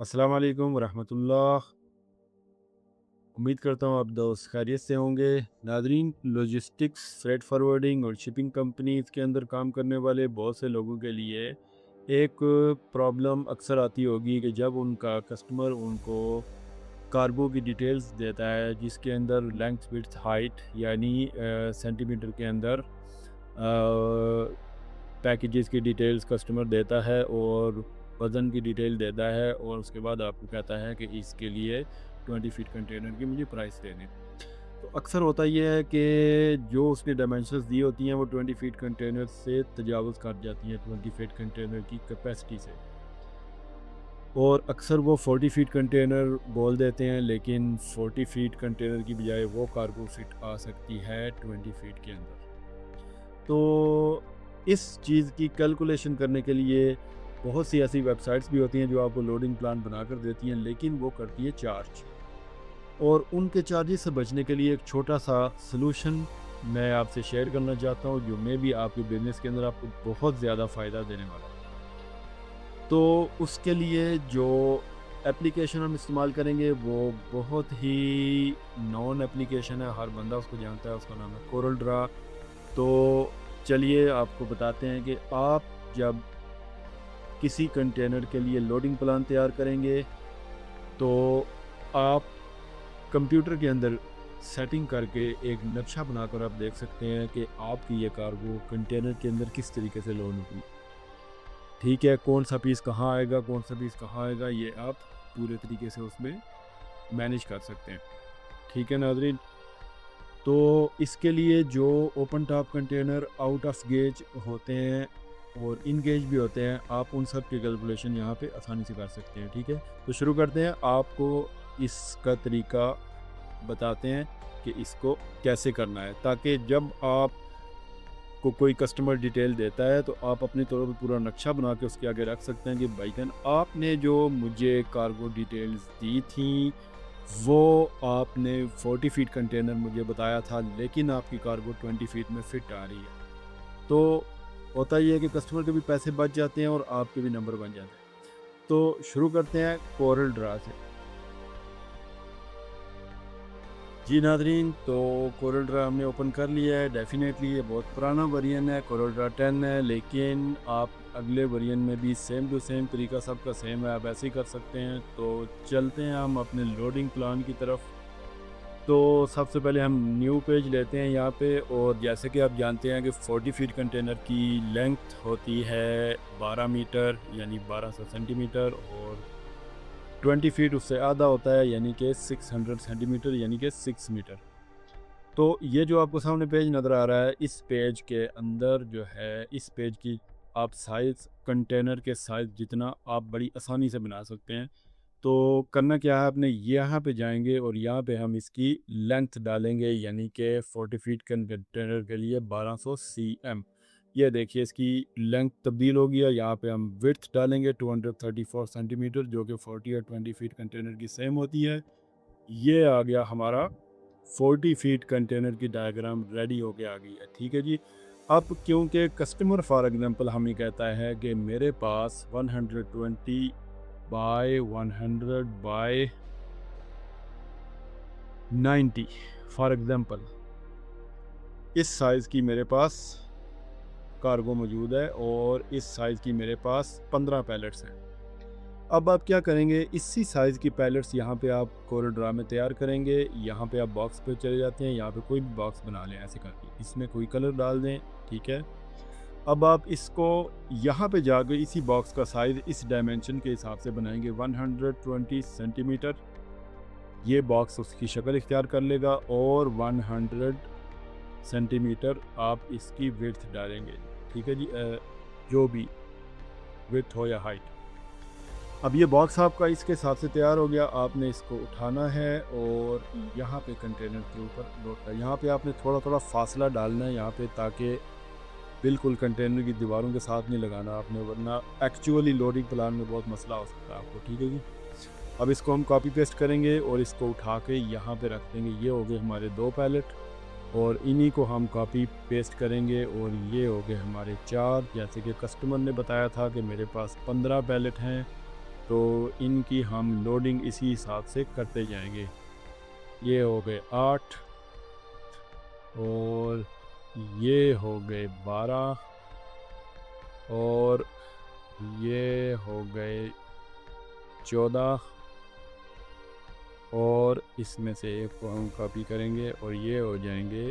अस्सलाम वालेकुम वरहमतुल्लाह। उम्मीद करता हूँ आप दोस्त खैरियत से होंगे। नादरीन, लॉजिस्टिक्स, फ्रेट फॉरवर्डिंग और शिपिंग कंपनीज़ के अंदर काम करने वाले बहुत से लोगों के लिए एक प्रॉब्लम अक्सर आती होगी कि जब उनका कस्टमर उनको कार्गो की डिटेल्स देता है जिसके अंदर लेंथ विड्थ हाइट यानी सेंटीमीटर के अंदर पैकेजेस की डिटेल्स कस्टमर देता है और वज़न की डिटेल देता है और उसके बाद आपको कहता है कि इसके लिए 20 फीट कंटेनर की मुझे प्राइस देनी। तो अक्सर होता ये है कि जो उसने डायमेंशंस दी होती हैं वो 20 फीट कंटेनर से तजावुज़ कर जाती हैं 20 फीट कंटेनर की कैपेसिटी से, और अक्सर वो 40 फीट कंटेनर बोल देते हैं, लेकिन 40 फीट कंटेनर की बजाय वो कार्गो फिट आ सकती है 20 फीट के अंदर। तो इस चीज़ की कैलकुलेशन करने के लिए बहुत सी ऐसी वेबसाइट्स भी होती हैं जो आपको लोडिंग प्लान बनाकर देती हैं, लेकिन वो करती है चार्ज। और उनके चार्जेस से बचने के लिए एक छोटा सा सलूशन मैं आपसे शेयर करना चाहता हूँ, जो मे भी आपके बिज़नेस के अंदर आपको बहुत ज़्यादा फ़ायदा देने वाला है। तो उसके लिए जो एप्लीकेशन हम इस्तेमाल करेंगे वो बहुत ही नॉन एप्लीकेशन है, हर बंदा उसको जानता है, उसका नाम है कोरल ड्रा। तो चलिए आपको बताते हैं कि आप जब किसी कंटेनर के लिए लोडिंग प्लान तैयार करेंगे तो आप कंप्यूटर के अंदर सेटिंग करके एक नक्शा बनाकर आप देख सकते हैं कि आपकी ये कार्गो कंटेनर के अंदर किस तरीके से लोड होगी। ठीक है, कौन सा पीस कहाँ आएगा, कौन सा पीस कहाँ आएगा, ये आप पूरे तरीके से उसमें मैनेज कर सकते हैं। ठीक है नाज़रीन, तो इसके लिए जो open top container out of gauge होते हैं और इन गेज भी होते हैं, आप उन सब की कैलकुलेशन यहाँ पे आसानी से कर सकते हैं। ठीक है, तो शुरू करते हैं। आपको इसका तरीका बताते हैं कि इसको कैसे करना है, ताकि जब आप को कोई कस्टमर डिटेल देता है तो आप अपने तौर पर पूरा नक्शा बना के उसके आगे रख सकते हैं कि भाईजान आपने जो मुझे कार्गो डिटेल्स दी थी वो आपने 40 फीट कंटेनर मुझे बताया था, लेकिन आपकी कार्गो 20 फीट में फिट आ रही है। तो होता ये है कि कस्टमर के भी पैसे बच जाते हैं और आपके भी नंबर बन जाते हैं। तो शुरू करते हैं कोरल ड्रा से। जी नादरीन, तो कोरल ड्रा हमने ओपन कर लिया है। डेफिनेटली ये बहुत पुराना वर्जन है, कोरल ड्रा 10 है, लेकिन आप अगले वर्जन में भी सेम टू सेम तरीका सबका सेम है, आप ऐसे ही कर सकते हैं। तो चलते हैं हम अपने लोडिंग प्लान की तरफ। तो सबसे पहले हम न्यू पेज लेते हैं यहाँ पे, और जैसे कि आप जानते हैं कि 40 फीट कंटेनर की लेंथ होती है 12 मीटर यानी 1200 सेंटीमीटर, और 20 फीट उससे आधा होता है यानी कि 600 सेंटीमीटर यानी कि 6 मीटर। तो ये जो आपको सामने पेज नज़र आ रहा है, इस पेज के अंदर जो है, इस पेज की आप साइज़ कंटेनर के साइज़ जितना आप बड़ी आसानी से बना सकते हैं। तो करना क्या है, आपने यहाँ पे जाएंगे और यहाँ पे हम इसकी लेंथ डालेंगे, यानी कि 40 फीट कंटेनर के लिए 1200 cm। ये देखिए इसकी लेंथ तब्दील हो गया। यहाँ पे हम विड्थ डालेंगे 234 सेंटीमीटर, जो कि 40 और 20 फीट कंटेनर की सेम होती है। ये आ गया हमारा 40 फीट कंटेनर की डायग्राम रेडी होके आ गई है। ठीक है जी। अब क्योंकि कस्टमर फॉर एग्जांपल हमें कहता है कि मेरे पास 120 बाय 100 बाय 90 फॉर एग्जांपल इस साइज़ की मेरे पास कार्गो मौजूद है और इस साइज़ की मेरे पास 15 पैलेट्स हैं। अब आप क्या करेंगे, इसी साइज़ की पैलेट्स यहाँ पे आप कोरल ड्रा में तैयार करेंगे। यहाँ पे आप बॉक्स पे चले जाते हैं, यहाँ पे कोई भी बॉक्स बना लें ऐसे करके, इसमें कोई कलर डाल दें। ठीक है, अब आप इसको यहाँ पे जाकर इसी बॉक्स का साइज़ इस डायमेंशन के हिसाब से बनाएंगे 120 सेंटीमीटर। ये बॉक्स उसकी शक्ल इख्तियार कर लेगा और 100 सेंटीमीटर आप इसकी विड्थ डालेंगे। ठीक है जी, जो भी विड्थ हो या हाइट। अब ये बॉक्स आपका इसके हिसाब से तैयार हो गया। आपने इसको उठाना है और यहाँ पे कंटेनर के ऊपर लोटा, यहाँ पे आपने थोड़ा थोड़ा फासला डालना है यहाँ पे, ताकि बिल्कुल कंटेनर की दीवारों के साथ नहीं लगाना आपने, वरना एक्चुअली लोडिंग प्लान में बहुत मसला हो सकता है आपको। ठीक है जी। अब इसको हम कॉपी पेस्ट करेंगे और इसको उठा के यहाँ पे रख देंगे। ये हो गए हमारे 2 पैलेट, और इन्हीं को हम कॉपी पेस्ट करेंगे और ये हो गए हमारे 4। जैसे कि कस्टमर ने बताया था कि मेरे पास 15 पैलेट हैं, तो इनकी हम लोडिंग इसी हिसाब से करते जाएंगे। ये हो गए 8 और ये हो गए 12 और ये हो गए 14 और इसमें से एक को हम कॉपी करेंगे और ये हो जाएंगे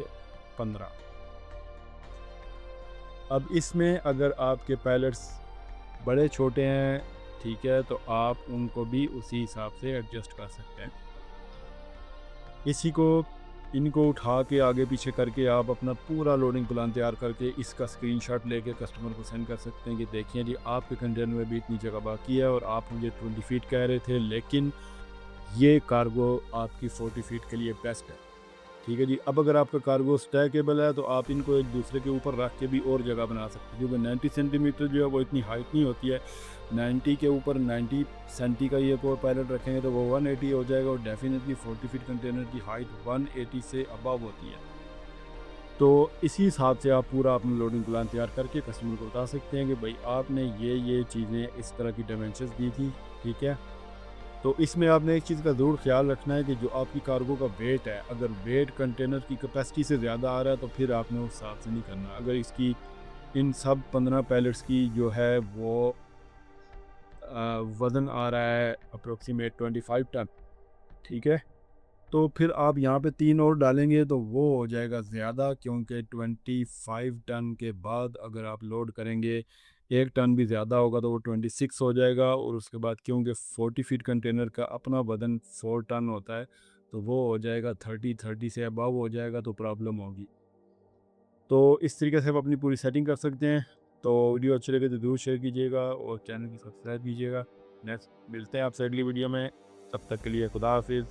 15। अब इसमें अगर आपके पैलेट्स बड़े छोटे हैं, ठीक है, तो आप उनको भी उसी हिसाब से एडजस्ट कर सकते हैं। इसी को इनको उठा के आगे पीछे करके आप अपना पूरा लोडिंग प्लान तैयार करके इसका स्क्रीनशॉट लेके कस्टमर को सेंड कर सकते हैं कि देखिए जी आपके कंटेनर में भी इतनी जगह बाकी है और आप मुझे 20 फीट कह रहे थे, लेकिन ये कार्गो आपकी 40 फीट के लिए बेस्ट है। ठीक है जी। अब अगर आपका कार्गो स्टैकेबल है तो आप इनको एक दूसरे के ऊपर रख के भी और जगह बना सकते हैं, क्योंकि 90 सेंटीमीटर जो है वो इतनी हाइट नहीं होती है। 90 के ऊपर 90 सेंटी का ये एक और पैलेट रखेंगे तो वो 180 हो जाएगा और डेफिनेटली 40 फीट कंटेनर की हाइट 180 से अबव होती है। तो इसी हिसाब से आप पूरा अपना लोडिंग प्लान तैयार करके कस्टमर को बता सकते हैं कि भाई आपने ये चीज़ें इस तरह की डायमेंशंस दी थी, ठीक है। तो इसमें आपने एक चीज़ का ज़रूर ख्याल रखना है कि जो आपकी कार्गो का वेट है, अगर वेट कंटेनर की कैपेसिटी से ज़्यादा आ रहा है तो फिर आपने उस हिसाब से नहीं करना। अगर इसकी इन सब 15 पैलेट्स की जो है वो वज़न आ रहा है अप्रोक्सीमेट 25 टन, ठीक है, तो फिर आप यहाँ पे 3 और डालेंगे तो वो हो जाएगा ज़्यादा, क्योंकि 25 टन के बाद अगर आप लोड करेंगे 1 टन भी ज़्यादा होगा तो वो 26 हो जाएगा। और उसके बाद क्योंकि 40 फीट कंटेनर का अपना वज़न 4 टन होता है तो वो हो जाएगा 30 से अबव हो जाएगा, तो प्रॉब्लम होगी। तो इस तरीके से आप अपनी पूरी सेटिंग कर सकते हैं। तो वीडियो अच्छी लगे तो ज़रूर शेयर कीजिएगा और चैनल की सब्सक्राइब कीजिएगा। नेक्स्ट मिलते हैं आपसे अगली वीडियो में, तब तक के लिए खुदा हाफिज़।